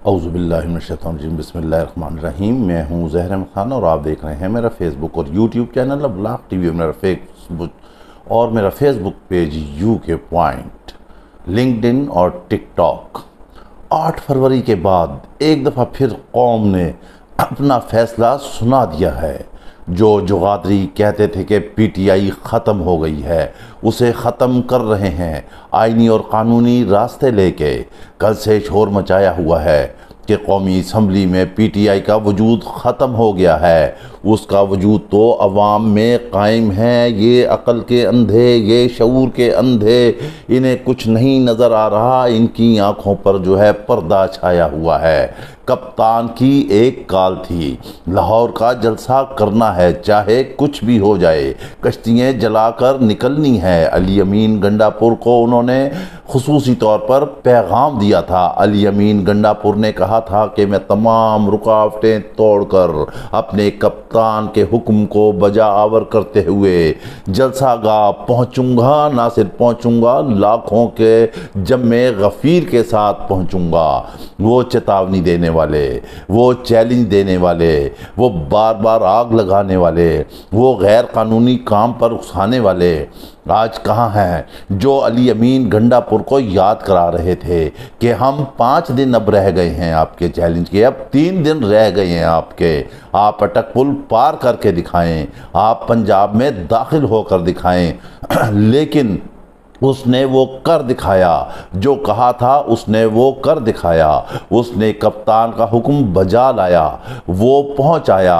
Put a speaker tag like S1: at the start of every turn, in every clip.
S1: اعوذ باللہ من الشیطان الرجیم، بسم اللہ الرحمن الرحیم۔ میں ہوں زہر احمد خان اور آپ دیکھ رہے ہیں میرا فیس بک اور YouTube channel blog T V اور میرا فیس بک پیج یو کے پوائنٹ، لنکڈ ان اور ٹک ٹاک۔ 8 فروری کے بعد ایک دفعہ پھر قوم نے اپنا فیصلہ سنا دیا ہے۔ جو جغادری کہتے تھے کہ پی ٹی آئی ختم ہو گئی ہے، اسے ختم کر رہے ہیں۔ آئینی اور قانونی راستے لے کے کل سے شور مچایا ہوا ہے کہ قومی اسمبلی میں پی ٹی آئی کا وجود ختم ہو گیا ہے۔ اس کا وجود تو عوام میں قائم ہے۔ یہ عقل کے اندھے، یہ شعور کے اندھے، انہیں کچھ نہیں نظر آ رہا، ان کی آنکھوں پر جو ہے پردہ چھایا ہوا ہے۔ کپتان کی ایک کال تھی، لاہور کا جلسہ کرنا ہے چاہے کچھ بھی ہو جائے، کشتیاں جلا کر نکلنی ہے۔ علی امین گنڈا پور کو انہوں نے خصوصی طور پر پیغام دیا تھا۔ علی امین گنڈا پور نے کہا تھا کہ میں تمام رکاوٹیں توڑ کر اپنے کپتان کے حکم کو بجا آور کرتے ہوئے جلسہ گاہ پہنچوں گا، نہ صرف پہنچوں گا، لاکھوں کے جمع غفیر کے ساتھ پہنچوں گا۔ وہ چیتاونی دینے والے، وہ چیلنج دینے والے، وہ بار بار آگ لگانے والے، وہ غیر قانونی کام پر اکسانے والے آج کہاں ہیں؟ جو علی امین گنڈا پور کو یاد کرا رہے تھے کہ ہم 5 دن اب رہ گئے ہیں آپ کے چیلنج کے، اب 3 دن رہ گئے ہیں آپ کے، آپ اٹک پل پار کر کے دکھائیں، آپ پنجاب میں داخل ہو کر دکھائیں۔ لیکن اس نے وہ کر دکھایا، جو کہا تھا اس نے وہ کر دکھایا۔ اس نے کپتان کا حکم بجا لایا، وہ پہنچایا۔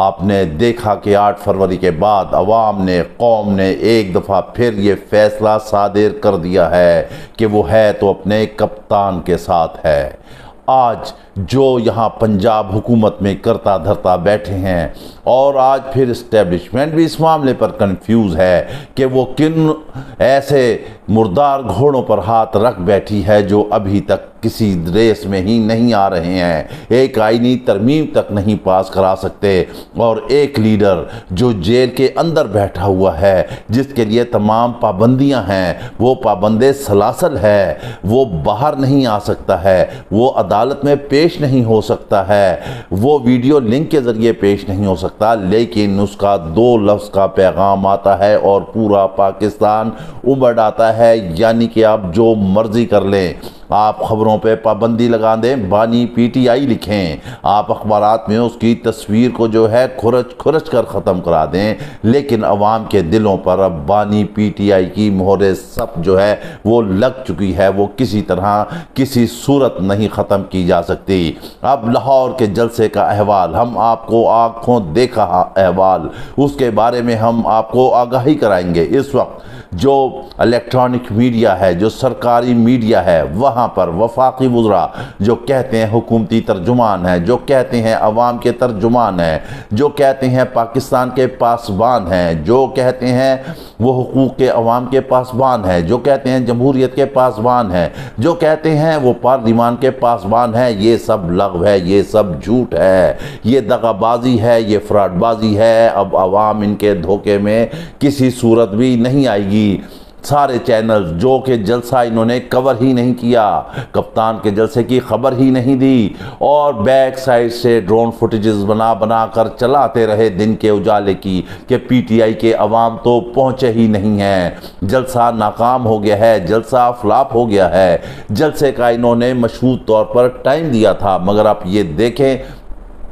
S1: آپ نے دیکھا کہ 8 فروری کے بعد عوام نے، قوم نے ایک دفعہ پھر یہ فیصلہ صادر کر دیا ہے کہ وہ ہے تو اپنے کپتان کے ساتھ ہے۔ آج جو یہاں پنجاب حکومت میں کرتا دھرتا بیٹھے ہیں، اور آج پھر اسٹیبلشمنٹ بھی اس معاملے پر کنفیوز ہے کہ وہ کن ایسے مردار گھوڑوں پر ہاتھ رکھ بیٹھی ہے جو ابھی تک کسی ریس میں ہی نہیں آ رہے ہیں، ایک آئینی ترمیم تک نہیں پاس کرا سکتے، اور ایک لیڈر جو جیل کے اندر بیٹھا ہوا ہے، جس کے لیے تمام پابندیاں ہیں، وہ پابند سلاسل ہے، وہ باہر نہیں آ سکتا ہے، وہ عدالت میں پیش نہیں ہو سکتا ہے، وہ ویڈیو لنک کے ذریعے پیش نہیں ہو سکتا، لیکن اس کا 2 لفظ کا پیغام آتا ہے اور پورا پاکستان امڑ آتا ہے۔ یعنی کہ آپ جو مرضی کر لیں، آپ خبروں پہ پابندی لگا دیں، بانی پی ٹی آئی لکھیں، آپ اخبارات میں اس کی تصویر کو جو ہے کھرچ کر ختم کرا دیں، لیکن عوام کے دلوں پر اب بانی پی ٹی آئی کی مہر سب جو ہے وہ لگ چکی ہے، وہ کسی طرح کسی صورت نہیں ختم کی جا سکتی۔ اب لاہور کے جلسے کا احوال ہم آپ کو آنکھوں دیکھا احوال، اس کے بارے میں ہم آپ کو آگاہی کرائیں گے۔ اس وقت جو الیکٹرانک میڈیا ہے، جو سرکاری میڈیا ہے، وہاں پر وفاقی وزراء جو کہتے ہیں حکومتی ترجمان ہیں، جو کہتے ہیں عوام کے ترجمان ہیں، جو کہتے ہیں پاکستان کے پاسبان ہیں، جو کہتے ہیں وہ حقوق کے عوام کے پاسبان ہیں، جو کہتے ہیں جمہوریت کے پاسبان ہیں، جو کہتے ہیں وہ پارلیمان کے پاسبان ہیں، یہ سب لغو ہے، یہ سب جھوٹ ہے، یہ دغا بازی ہے، یہ فراڈ بازی ہے۔ اب عوام ان کے دھوکے میں کسی صورت بھی نہیں آئے گی۔ سارے چینل جو کہ جلسہ انہوں نے کور ہی نہیں کیا، کپتان کے جلسے کی خبر ہی نہیں دی، اور بیک سائڈ سے ڈرون فوٹیجز بنا کر چلاتے رہے دن کے اجالے کی کہ پی ٹی آئی کے عوام تو پہنچے ہی نہیں ہیں، جلسہ ناکام ہو گیا ہے، جلسہ فلاپ ہو گیا ہے۔ جلسے کا انہوں نے مشروط طور پر ٹائم دیا تھا، مگر آپ یہ دیکھیں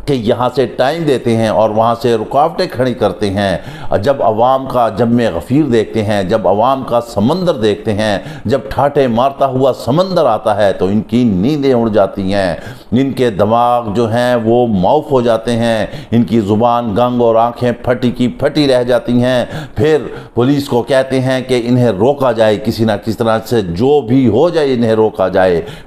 S1: کہ یہاں سے ٹائم دیتے ہیں اور وہاں سے رکاوٹیں کھڑی کرتے ہیں۔ جب عوام کا جمع غفیر دیکھتے ہیں، جب عوام کا سمندر دیکھتے ہیں، جب ٹھاٹے مارتا ہوا سمندر آتا ہے تو ان کی نیندیں اڑ جاتی ہیں، ان کے دماغ جو ہیں وہ معاف ہو جاتے ہیں، ان کی زبان گنگ اور آنکھیں پھٹی کی پھٹی رہ جاتی ہیں۔ پھر پولیس کو کہتے ہیں کہ انہیں روکا جائے، کسی نہ کسی طرح سے جو بھی ہو جائے انہیں روکا جائے۔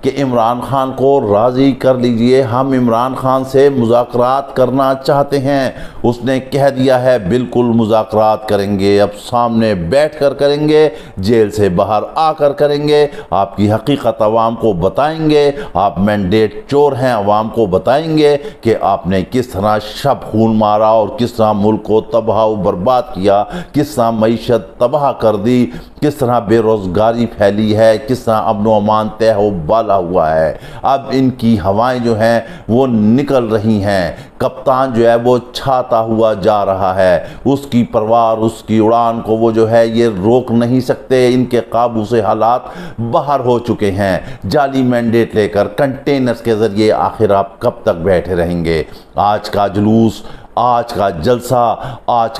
S1: کہ عمران خان کو راضی کر لیجئے، ہم عمران خان سے مذاکرات کرنا چاہتے ہیں۔ اس نے کہہ دیا ہے بالکل مذاکرات کریں گے، اب سامنے بیٹھ کر کریں گے، جیل سے باہر آ کر کریں گے، آپ کی حقیقت عوام کو بتائیں گے، آپ مینڈیٹ چور ہیں، عوام کو بتائیں گے کہ آپ نے کس طرح شب خون مارا اور کس طرح ملک کو تباہ و برباد کیا، کس طرح معیشت تباہ کر دی، کس طرح بے روزگاری پھیلی ہے، کس طرح امن و امان تہ و بالا ہوا ہے۔ اب ان کی ہوائیں جو ہیں وہ نکل رہی ہیں، کپتان جو ہے وہ چھاتا ہوا جا رہا ہے، اس کی پروار، اس کی اڑان کو وہ جو ہے یہ روک نہیں سکتے، ان کے قابو سے حالات باہر ہو چکے ہیں۔ جعلی مینڈیٹ لے کر کنٹینرز کے ذریعے آخر آپ کب تک بیٹھے رہیں گے؟ آج کا جلوس، آج کا جلسہ، آج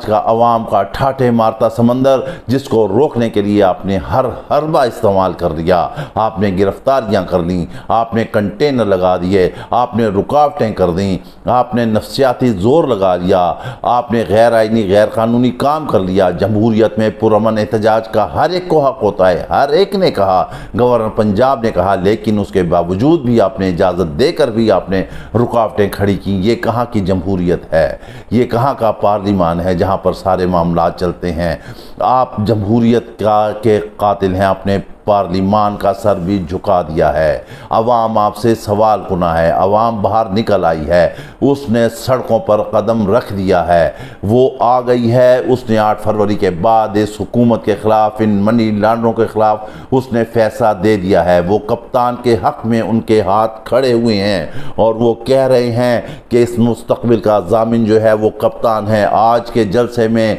S1: کا عوام کا ٹھاٹھے مارتا سمندر، جس کو روکنے کے لیے آپ نے ہر حربہ استعمال کر دیا، آپ نے گرفتاریاں کر لیں، آپ نے کنٹینر لگا دیے، آپ نے رکاوٹیں کر دیں، آپ نے نفسیاتی زور لگا لیا، آپ نے غیر آئینی غیر قانونی کام کر لیا۔ جمہوریت میں پرامن احتجاج کا ہر ایک کو حق ہوتا ہے، ہر ایک نے کہا، گورنر پنجاب نے کہا، لیکن اس کے باوجود بھی آپ نے اجازت دے کر بھی آپ نے رکاوٹیں کھڑی کی۔ یہ کہاں کی جمہوریت ہے؟ یہ کہاں کا پارلیمان ہے جہاں پر سارے معاملات چلتے ہیں؟ آپ جمہوریت کے قاتل ہیں، اپنے پارلیمان کا سر بھی جھکا دیا ہے۔ عوام آپ سے سوال کنا ہے، عوام باہر نکل آئی ہے، اس نے سڑکوں پر قدم رکھ دیا ہے، وہ آ گئی ہے، اس نے 8 فروری کے بعد اس حکومت کے خلاف، ان منی لانڈروں کے خلاف اس نے فیصلہ دے دیا ہے۔ وہ کپتان کے حق میں ان کے ہاتھ کھڑے ہوئے ہیں اور وہ کہہ رہے ہیں کہ اس مستقبل کا ضامن جو ہے وہ کپتان ہے۔ آج کے جلسے میں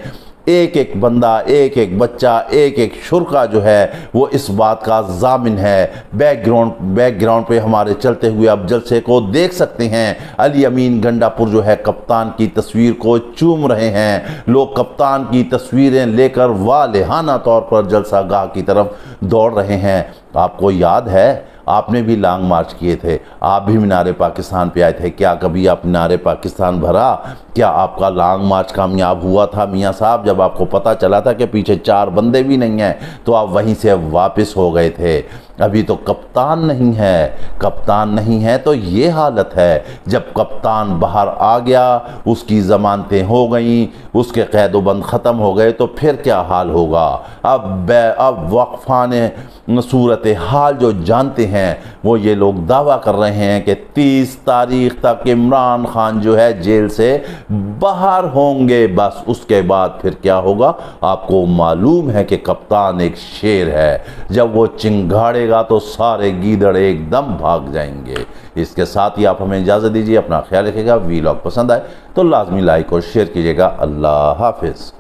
S1: ایک ایک بندہ، ایک ایک بچہ، ایک ایک شرکا جو ہے وہ اس بات کا ضامن ہے۔ بیک گراؤنڈ پہ ہمارے چلتے ہوئے اب جلسے کو دیکھ سکتے ہیں۔ علی امین گنڈا پور جو ہے کپتان کی تصویر کو چوم رہے ہیں، لوگ کپتان کی تصویریں لے کر والہانہ طور پر جلسہ گاہ کی طرف دوڑ رہے ہیں۔ آپ کو یاد ہے آپ نے بھی لانگ مارچ کیے تھے، آپ بھی مینار پاکستان پہ آئے تھے، کیا کبھی آپ مینار پاکستان بھرا؟ کیا آپ کا لانگ مارچ کامیاب ہوا تھا میاں صاحب؟ جب آپ کو پتہ چلا تھا کہ پیچھے 4 بندے بھی نہیں ہیں تو آپ وہیں سے واپس ہو گئے تھے۔ ابھی تو کپتان نہیں ہے، کپتان نہیں ہے تو یہ حالت ہے۔ جب کپتان باہر آ گیا، اس کی ضمانتیں ہو گئیں، اس کے قید و بند ختم ہو گئے تو پھر کیا حال ہوگا؟ اب وقفان صورتحال جو جانتے ہیں وہ یہ لوگ دعویٰ کر رہے ہیں کہ 30 تاریخ تک عمران خان جو ہے جیل سے باہر ہوں گے، بس اس کے بعد پھر کیا ہوگا آپ کو معلوم ہے کہ کپتان ایک شیر ہے، جب وہ چنگھاڑے گا تو سارے گیدڑ ایک دم بھاگ جائیں گے۔ اس کے ساتھ ہی آپ ہمیں اجازت دیجیے، اپنا خیال رکھیے گا۔ ویلاگ پسند آئے تو لازمی لائک اور شیئر کیجیے گا۔ اللہ حافظ۔